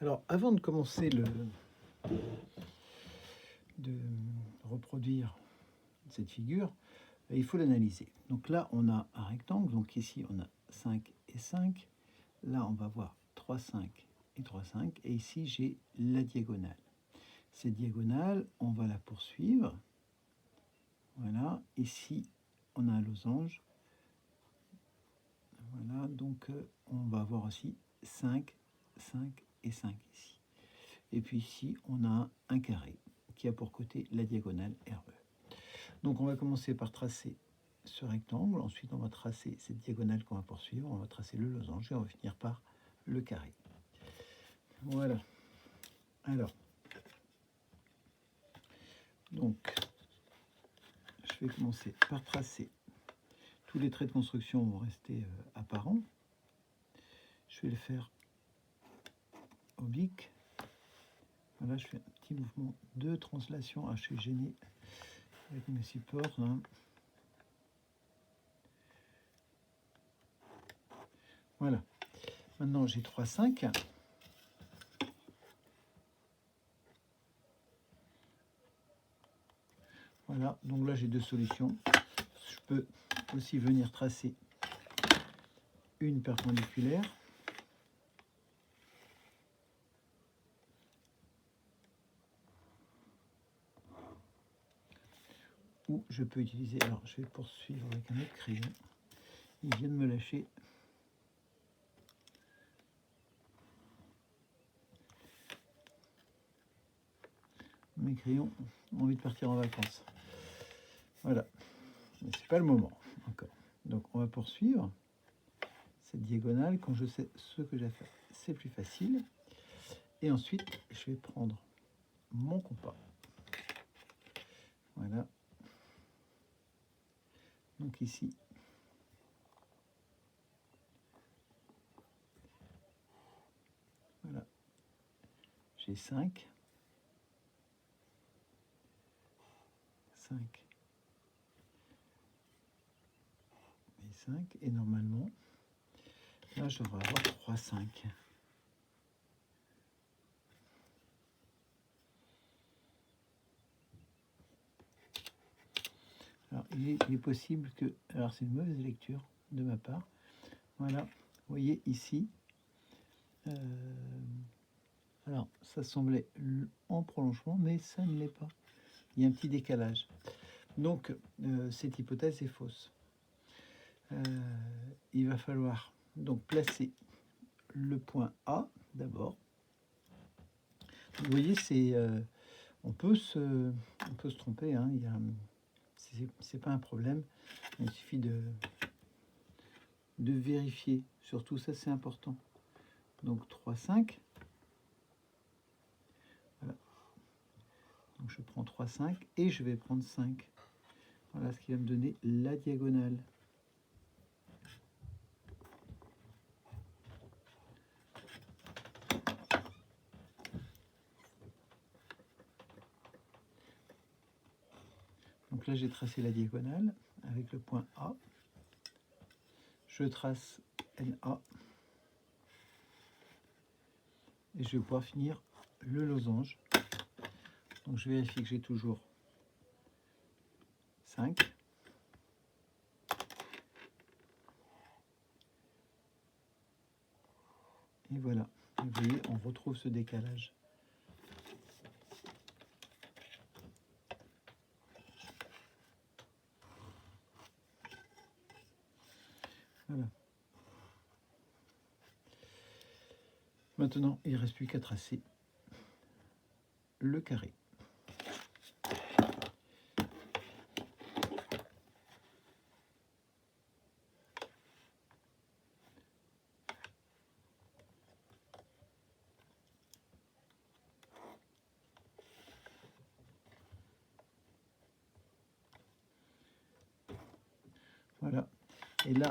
Alors, avant de commencer de reproduire cette figure, il faut l'analyser. Donc là, on a un rectangle. Donc ici, on a 5 et 5. Là, on va voir 3, 5 et 3, 5. Et ici, j'ai la diagonale. Cette diagonale, on va la poursuivre. Voilà. Ici, on a un losange. Voilà. Donc, on va avoir aussi 5, 5 et 5 ici. Et puis ici, on a un carré qui a pour côté la diagonale RE. Donc, on va commencer par tracer ce rectangle. Ensuite, on va tracer cette diagonale qu'on va poursuivre. On va tracer le losange et on va finir par le carré. Voilà. Alors, donc, je vais commencer par tracer. Tous les traits de construction vont rester apparents. Je vais le faire oblique. Voilà, je fais un petit mouvement de translation. Ah, je suis gêné avec mes supports. Hein. Voilà. Maintenant, j'ai 3, 5. Voilà, donc là, j'ai deux solutions. Je peux aussi venir tracer une perpendiculaire. Ou je peux utiliser, alors je vais poursuivre avec un autre crayon. Il vient de me lâcher. Mes crayons ont envie de partir en vacances. Voilà, mais c'est pas le moment encore. Donc on va poursuivre cette diagonale. Quand je sais ce que j'ai à faire, c'est plus facile. Et ensuite, je vais prendre mon compas. Voilà. Donc ici, voilà, j'ai 5, 5 et 5. Et normalement, là, je devrais avoir 3, 5. Alors, il est possible que... Alors, c'est une mauvaise lecture de ma part. Voilà, vous voyez ici. Alors, ça semblait en prolongement, mais ça ne l'est pas. Il y a un petit décalage. Donc, cette hypothèse est fausse. Il va falloir donc placer le point A d'abord. Vous voyez, on peut se tromper. Hein, c'est pas un problème. Il suffit de vérifier. Surtout ça, c'est important. Donc 3, 5. Voilà. Donc je prends 3, 5 et je vais prendre 5. Voilà ce qui va me donner la diagonale. Donc là, j'ai tracé la diagonale avec le point A. Je trace NA. Et je vais pouvoir finir le losange. Donc je vérifie que j'ai toujours 5. Et voilà. Vous voyez, on retrouve ce décalage. Voilà. Maintenant, il ne reste plus qu'à tracer le carré. Voilà. Et là,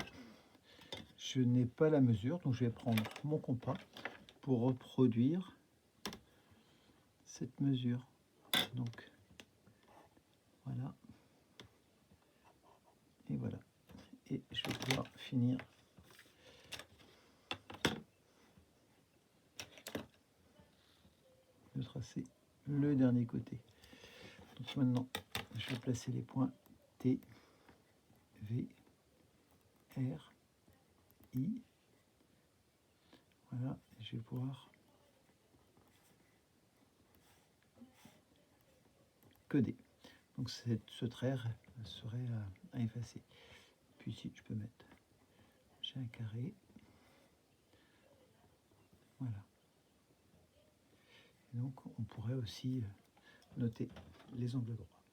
je n'ai pas la mesure, donc je vais prendre mon compas pour reproduire cette mesure. Donc, voilà. Et voilà. Et je vais pouvoir finir tracer le dernier côté. Donc maintenant, je vais placer les points T, V, R, I. Voilà, et je vais pouvoir coder. Donc ce trait serait à effacer. Puis ici, je peux mettre, j'ai un carré. Voilà. Et donc, on pourrait aussi noter les angles droits.